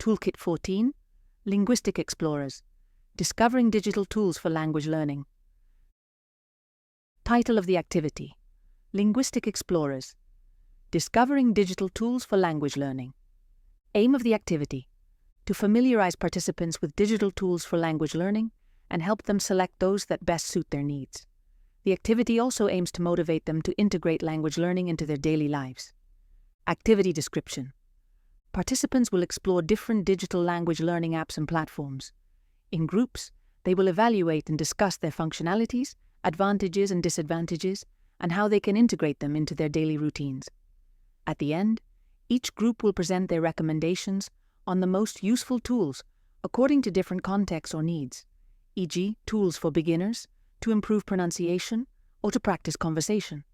Toolkit 14, Linguistic Explorers, Discovering Digital Tools for Language Learning. Title of the activity: Linguistic Explorers, Discovering Digital Tools for Language Learning. Aim of the activity: to familiarize participants with digital tools for language learning and help them select those that best suit their needs. The activity also aims to motivate them to integrate language learning into their daily lives. Activity description: participants will explore different digital language learning apps and platforms. In groups, they will evaluate and discuss their functionalities, advantages and disadvantages, and how they can integrate them into their daily routines. At the end, each group will present their recommendations on the most useful tools according to different contexts or needs, e.g., tools for beginners, to improve pronunciation, or to practice conversation.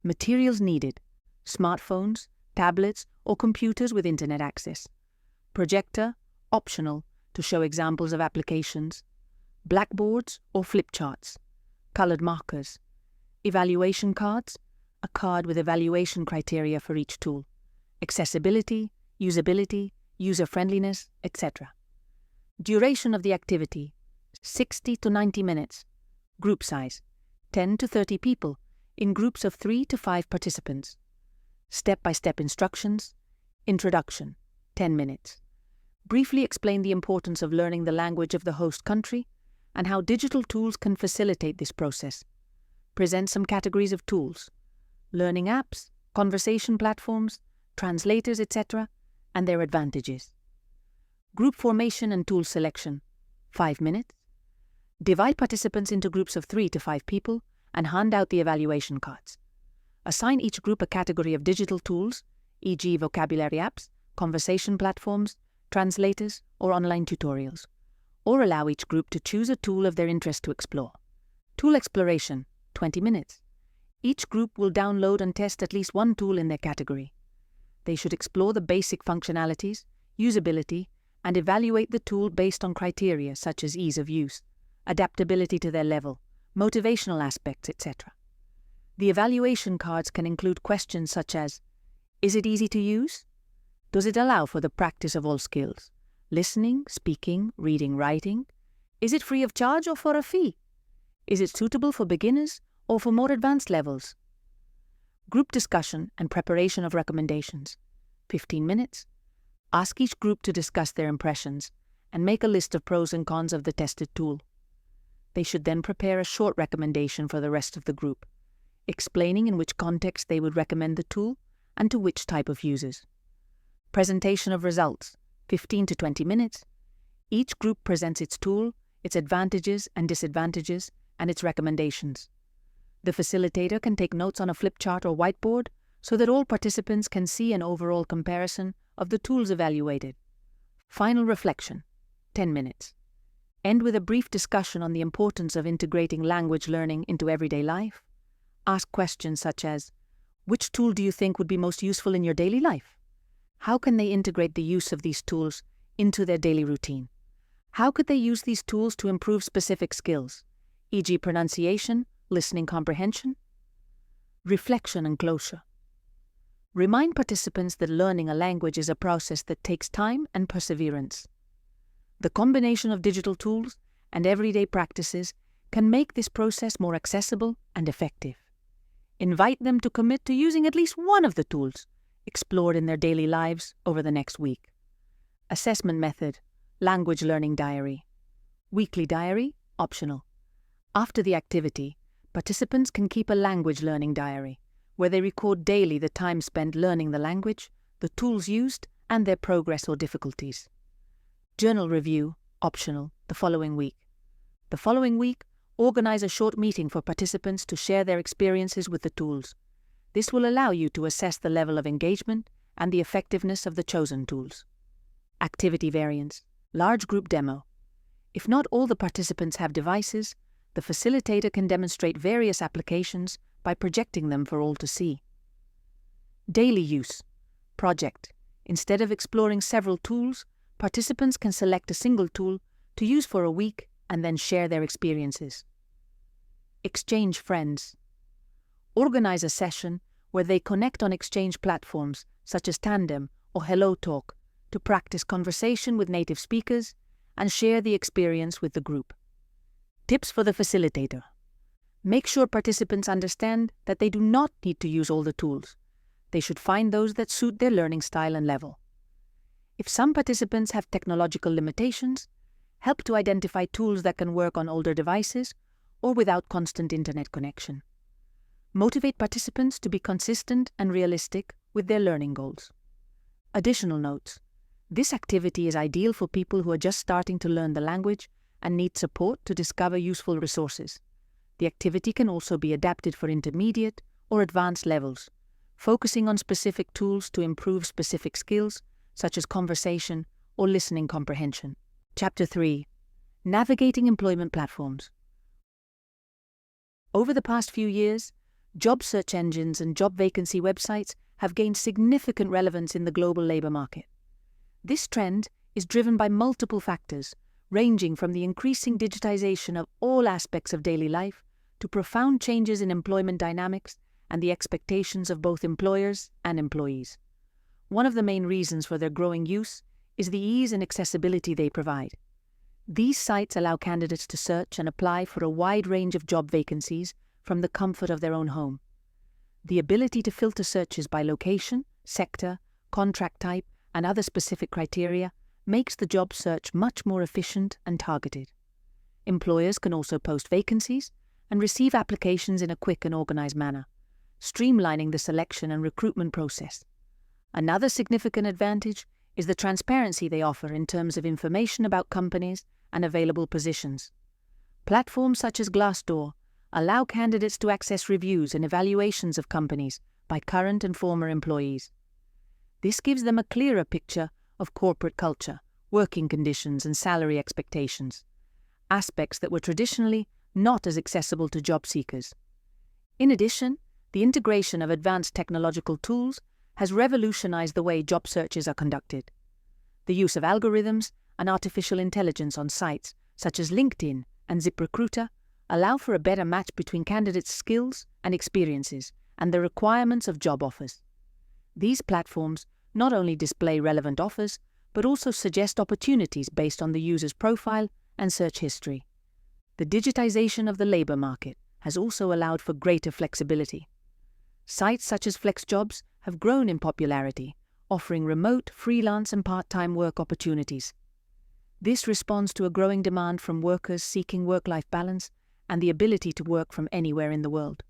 Materials needed: smartphones, tablets, or computers with internet access. Projector, optional, to show examples of applications. Blackboards or flip charts. Colored markers. Evaluation cards, a card with evaluation criteria for each tool. Accessibility, usability, user-friendliness, etc. Duration of the activity: 60 to 90 minutes. Group size: 10 to 30 people, in groups of 3 to 5 participants. Step-by-step instructions. Introduction: 10 minutes. Briefly explain the importance of learning the language of the host country and how digital tools can facilitate this process. Present some categories of tools: learning apps, conversation platforms, translators, etc., and their advantages. Group formation and tool selection: 5 minutes. Divide participants into groups of 3 to 5 people and hand out the evaluation cards. Assign each group a category of digital tools, e.g. vocabulary apps, conversation platforms, translators, or online tutorials, or allow each group to choose a tool of their interest to explore. Tool exploration: 20 minutes. Each group will download and test at least one tool in their category. They should explore the basic functionalities, usability, and evaluate the tool based on criteria such as ease of use, adaptability to their level, motivational aspects, etc. The evaluation cards can include questions such as: is it easy to use? Does it allow for the practice of all skills? Listening, speaking, reading, writing? Is it free of charge or for a fee? Is it suitable for beginners or for more advanced levels? Group discussion and preparation of recommendations: 15 minutes. Ask each group to discuss their impressions and make a list of pros and cons of the tested tool. They should then prepare a short recommendation for the rest of the group, explaining in which context they would recommend the tool and to which type of users. Presentation of results: 15 to 20 minutes. Each group presents its tool, its advantages and disadvantages, and its recommendations. The facilitator can take notes on a flip chart or whiteboard so that all participants can see an overall comparison of the tools evaluated. Final reflection: 10 minutes. End with a brief discussion on the importance of integrating language learning into everyday life. Ask questions such as: which tool do you think would be most useful in your daily life? How can they integrate the use of these tools into their daily routine? How could they use these tools to improve specific skills, e.g. pronunciation, listening comprehension? Reflection and closure. Remind participants that learning a language is a process that takes time and perseverance. The combination of digital tools and everyday practices can make this process more accessible and effective. Invite them to commit to using at least one of the tools explored in their daily lives over the next week. Assessment method: language learning diary. Weekly diary: optional. After the activity, participants can keep a language learning diary where they record daily the time spent learning the language, the tools used, and their progress or difficulties. Journal review: optional, the following week. The following week, organize a short meeting for participants to share their experiences with the tools. This will allow you to assess the level of engagement and the effectiveness of the chosen tools. Activity variants: large group demo. If not all the participants have devices, the facilitator can demonstrate various applications by projecting them for all to see. Daily use: project. Instead of exploring several tools, participants can select a single tool to use for a week and then share their experiences. Exchange friends. Organize a session where they connect on exchange platforms such as Tandem or HelloTalk to practice conversation with native speakers and share the experience with the group. Tips for the facilitator. Make sure participants understand that they do not need to use all the tools. They should find those that suit their learning style and level. If some participants have technological limitations, help to identify tools that can work on older devices or without constant internet connection. Motivate participants to be consistent and realistic with their learning goals. Additional notes. This activity is ideal for people who are just starting to learn the language and need support to discover useful resources. The activity can also be adapted for intermediate or advanced levels, focusing on specific tools to improve specific skills, such as conversation or listening comprehension. Chapter 3. Navigating employment platforms. Over the past few years, job search engines and job vacancy websites have gained significant relevance in the global labor market. This trend is driven by multiple factors, ranging from the increasing digitization of all aspects of daily life to profound changes in employment dynamics and the expectations of both employers and employees. One of the main reasons for their growing use is the ease and accessibility they provide. These sites allow candidates to search and apply for a wide range of job vacancies from the comfort of their own home. The ability to filter searches by location, sector, contract type, and other specific criteria makes the job search much more efficient and targeted. Employers can also post vacancies and receive applications in a quick and organized manner, streamlining the selection and recruitment process. Another significant advantage is the transparency they offer in terms of information about companies and available positions. Platforms such as Glassdoor allow candidates to access reviews and evaluations of companies by current and former employees. This gives them a clearer picture of corporate culture, working conditions, and salary expectations, aspects that were traditionally not as accessible to job seekers. In addition, the integration of advanced technological tools has revolutionized the way job searches are conducted. The use of algorithms and artificial intelligence on sites such as LinkedIn and ZipRecruiter allow for a better match between candidates' skills and experiences and the requirements of job offers. These platforms not only display relevant offers, but also suggest opportunities based on the user's profile and search history. The digitization of the labor market has also allowed for greater flexibility. Sites such as FlexJobs have grown in popularity, offering remote, freelance, and part-time work opportunities. This responds to a growing demand from workers seeking work-life balance and the ability to work from anywhere in the world.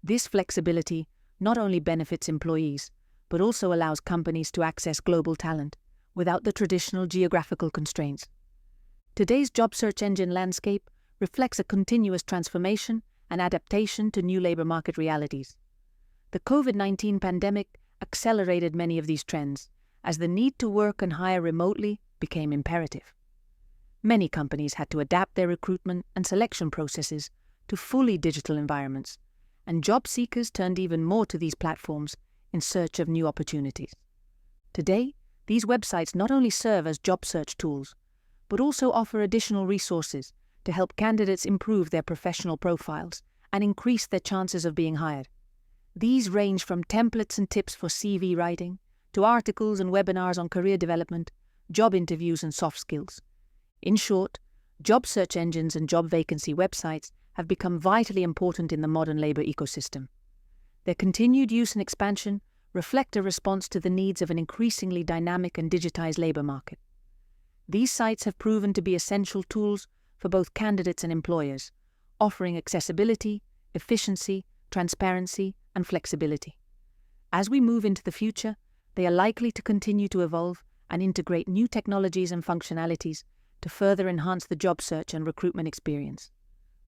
This flexibility not only benefits employees, but also allows companies to access global talent without the traditional geographical constraints. Today's job search engine landscape reflects a continuous transformation and adaptation to new labor market realities. The COVID-19 pandemic accelerated many of these trends as the need to work and hire remotely became imperative. Many companies had to adapt their recruitment and selection processes to fully digital environments, and job seekers turned even more to these platforms in search of new opportunities. Today, these websites not only serve as job search tools, but also offer additional resources to help candidates improve their professional profiles and increase their chances of being hired. These range from templates and tips for CV writing to articles and webinars on career development, job interviews, and soft skills. In short, job search engines and job vacancy websites have become vitally important in the modern labor ecosystem. Their continued use and expansion reflect a response to the needs of an increasingly dynamic and digitized labor market. These sites have proven to be essential tools for both candidates and employers, offering accessibility, efficiency, transparency, and flexibility. As we move into the future, they are likely to continue to evolve and integrate new technologies and functionalities to further enhance the job search and recruitment experience.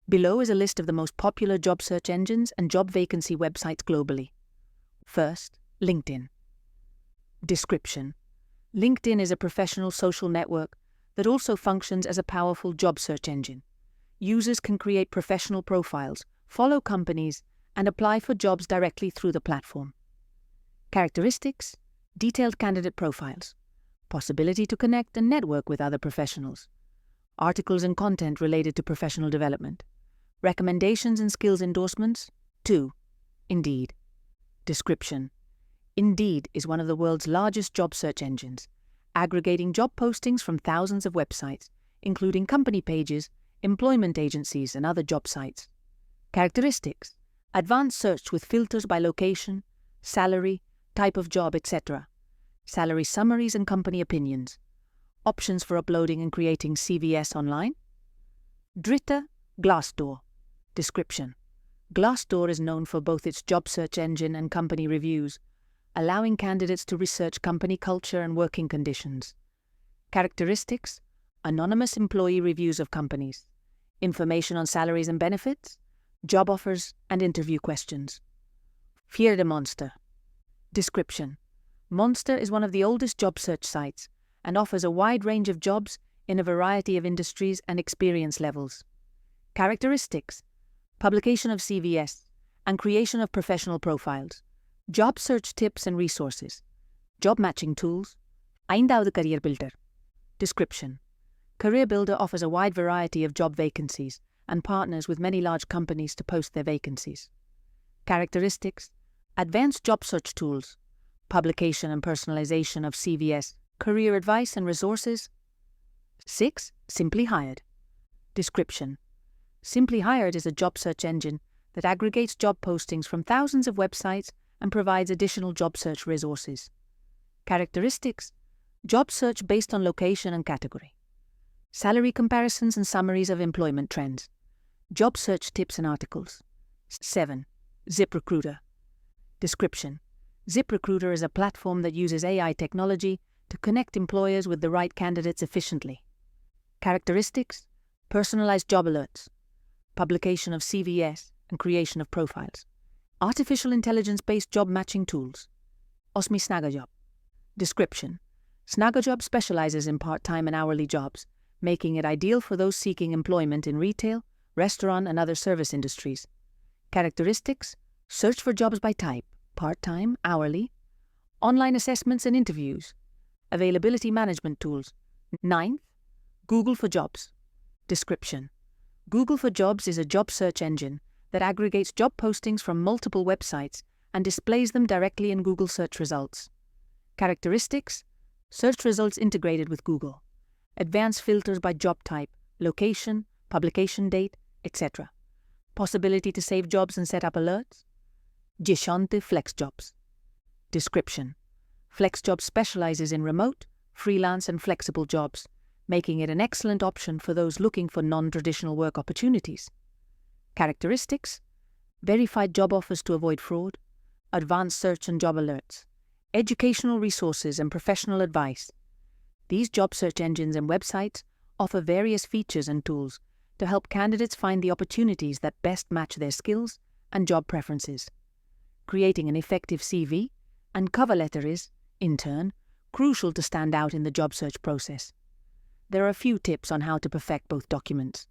Below is a list of the most popular job search engines and job vacancy websites globally. First, LinkedIn. Description: LinkedIn is a professional social network that also functions as a powerful job search engine. Users can create professional profiles, follow companies, and apply for jobs directly through the platform. Characteristics: detailed candidate profiles, possibility to connect and network with other professionals, articles and content related to professional development, recommendations and skills endorsements. 2. Indeed. Description: Indeed is one of the world's largest job search engines aggregating job postings from thousands of websites, including company pages, employment agencies, and other job sites. Characteristics: advanced search with filters by location, salary, type of job, etc. Salary summaries and company opinions. Options for uploading and creating CVS online. Dritter, Glassdoor. Description: Glassdoor is known for both its job search engine and company reviews, allowing candidates to research company culture and working conditions. Characteristics: anonymous employee reviews of companies, information on salaries and benefits, job offers, and interview questions. Vierde Monster. Description: Monster is one of the oldest job search sites and offers a wide range of jobs in a variety of industries and experience levels. Characteristics: publication of CVS and creation of professional profiles, job search tips and resources, job matching tools. ஐந்தாவது career builder. Description: Career Builder offers a wide variety of job vacancies and partners with many large companies to post their vacancies. Characteristics: advanced job search tools, publication and personalization of CVS, career advice and resources. 6. Simply Hired. Description: Simply Hired is a job search engine that aggregates job postings from thousands of websites and provides additional job search resources. Characteristics: job search based on location and category, salary comparisons and summaries of employment trends, job search tips and articles. 7. ZipRecruiter. Description: ZipRecruiter is a platform that uses AI technology to connect employers with the right candidates efficiently. Characteristics: personalized job alerts, publication of CVS and creation of profiles, artificial intelligence-based job matching tools. 8. Snagajob. Description: Snagajob specializes in part-time and hourly jobs, making it ideal for those seeking employment in retail, restaurant, and other service industries. Characteristics: search for jobs by type, part-time, hourly, online assessments and interviews, availability management tools. 9. Google for Jobs. Description: Google for Jobs is a job search engine that aggregates job postings from multiple websites and displays them directly in Google search results. Characteristics: search results integrated with Google, advanced filters by job type, location, publication date, etc. Possibility to save jobs and set up alerts. 10. FlexJobs. Description: FlexJobs specializes in remote, freelance, and flexible jobs, making it an excellent option for those looking for non-traditional work opportunities. Characteristics: verified job offers to avoid fraud, advanced search and job alerts, educational resources and professional advice. These job search engines and websites offer various features and tools to help candidates find the opportunities that best match their skills and job preferences. Creating an effective CV and cover letter is, in turn, crucial to stand out in the job search process. There are a few tips on how to perfect both documents.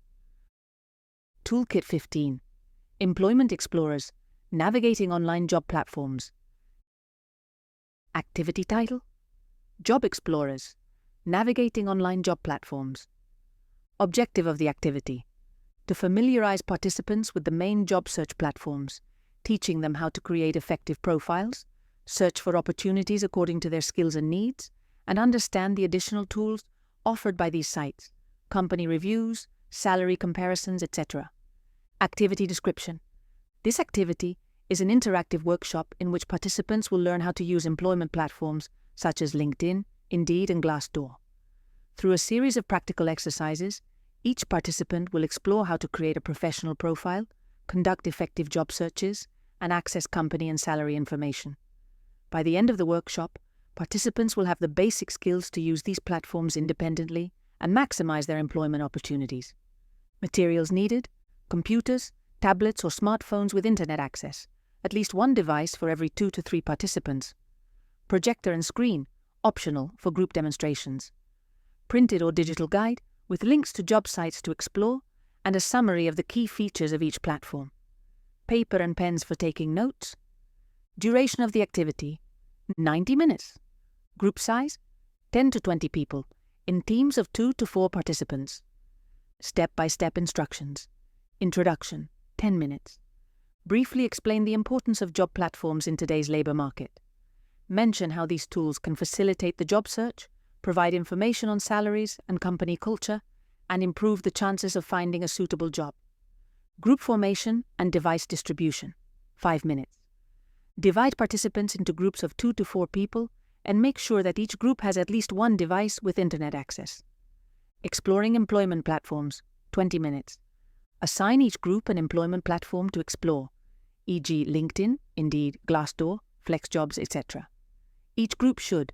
Toolkit 15. Employment Explorers, Navigating Online Job Platforms. Activity title: Job Explorers, Navigating Online Job Platforms. Objective of the activity: to familiarize participants with the main job search platforms, teaching them how to create effective profiles, search for opportunities according to their skills and needs, and understand the additional tools offered by these sites, company reviews, salary comparisons, etc. Activity description: this activity is an interactive workshop in which participants will learn how to use employment platforms such as LinkedIn, Indeed, and Glassdoor. Through a series of practical exercises, each participant will explore how to create a professional profile, conduct effective job searches, and access company and salary information. By the end of the workshop, participants will have the basic skills to use these platforms independently and maximize their employment opportunities. Materials needed: computers, tablets, or smartphones with internet access, at least one device for every 2 to 3 participants. Projector and screen, optional for group demonstrations. Printed or digital guide with links to job sites to explore and a summary of the key features of each platform. Paper and pens for taking notes. Duration of the activity: 90 minutes. Group size: 10 to 20 people, in teams of 2 to 4 participants. Step-by-step instructions. Introduction: 10 minutes. Briefly explain the importance of job platforms in today's labor market. Mention how these tools can facilitate the job search, provide information on salaries and company culture, and improve the chances of finding a suitable job. Group formation and device distribution. 5 minutes. Divide participants into groups of 2 to 4 people and make sure that each group has at least one device with internet access. Exploring employment platforms. 20 minutes. Assign each group an employment platform to explore, e.g. LinkedIn, Indeed, Glassdoor, FlexJobs, etc. Each group should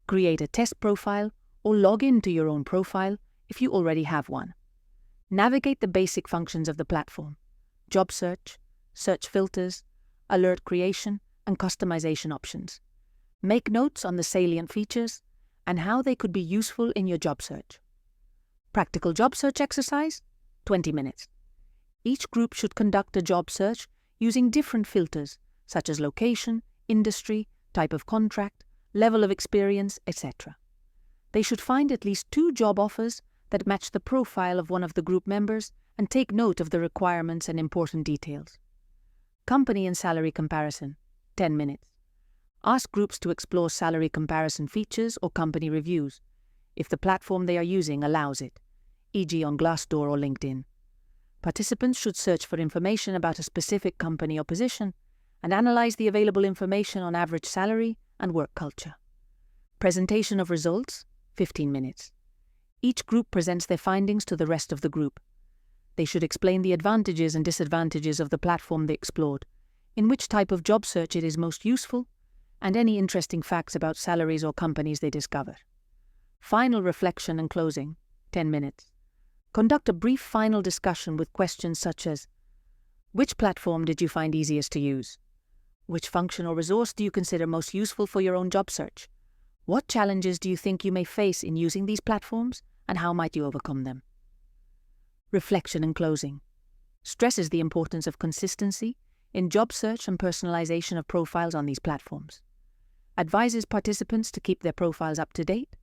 create a test profile or log in to your own profile if you already have one. Navigate the basic functions of the platform: job search, search filters, alert creation, and customization options. Make notes on the salient features and how they could be useful in your job search. Practical job search exercise. 20 minutes. Each group should conduct a job search using different filters such as location, industry, type of contract, level of experience, etc. They should find at least 2 job offers that match the profile of one of the group members and take note of the requirements and important details. Company and salary comparison. 10 minutes. Ask groups to explore salary comparison features or company reviews, if the platform they are using allows it, e.g. on Glassdoor or LinkedIn. Participants should search for information about a specific company or position and analyze the available information on average salary and work culture. Presentation of results. 15 minutes. Each group presents their findings to the rest of the group. They should explain the advantages and disadvantages of the platform they explored, in which type of job search it is most useful, and any interesting facts about salaries or companies they discover. Final reflection and closing. 10 minutes. Conduct a brief final discussion with questions such as: which platform did you find easiest to use? Which function or resource do you consider most useful for your own job search? What challenges do you think you may face in using these platforms, and how might you overcome them? Reflection and closing. Stresses the importance of consistency in job search and personalization of profiles on these platforms. Advises participants to keep their profiles up to date,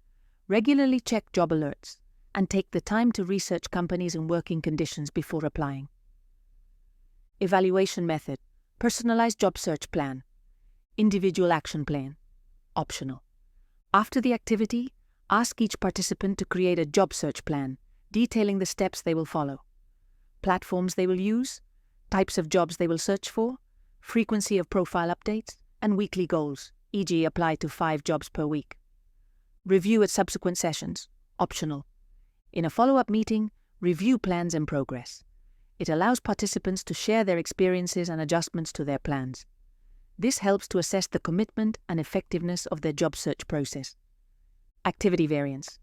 regularly check job alerts, and take the time to research companies and working conditions before applying. Evaluation method. Personalized job search plan. Individual action plan. Optional. After the activity, ask each participant to create a job search plan, detailing the steps they will follow, platforms they will use, types of jobs they will search for, frequency of profile updates, and weekly goals, e.g. apply to 5 jobs per week. Review at subsequent sessions. Optional. In a follow-up meeting, review plans and progress. It allows participants to share their experiences and adjustments to their plans. This helps to assess the commitment and effectiveness of their job search process. Activity variance.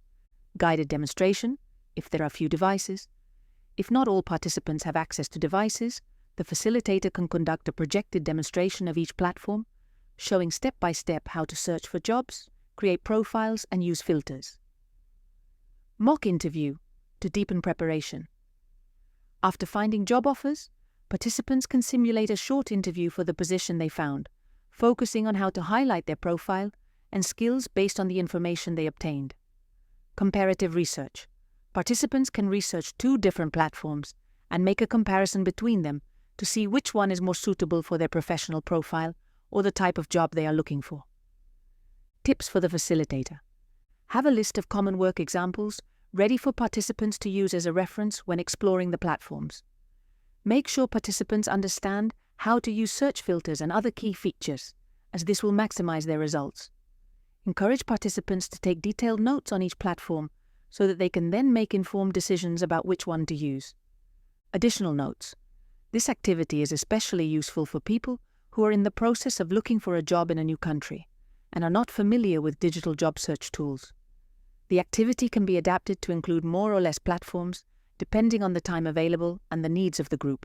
Guided demonstration, if there are few devices. If not all participants have access to devices, the facilitator can conduct a projected demonstration of each platform, showing step-by-step how to search for jobs, create profiles, and use filters. Mock interview, to deepen preparation. After finding job offers, participants can simulate a short interview for the position they found, focusing on how to highlight their profile and skills based on the information they obtained. Comparative research. Participants can research 2 different platforms and make a comparison between them to see which one is more suitable for their professional profile or the type of job they are looking for. Tips for the facilitator. Have a list of common work examples ready for participants to use as a reference when exploring the platforms. Make sure participants understand how to use search filters and other key features, as this will maximize their results. Encourage participants to take detailed notes on each platform so that they can then make informed decisions about which one to use. Additional notes. This activity is especially useful for people who are in the process of looking for a job in a new country and are not familiar with digital job search tools. The activity can be adapted to include more or less platforms, depending on the time available and the needs of the group.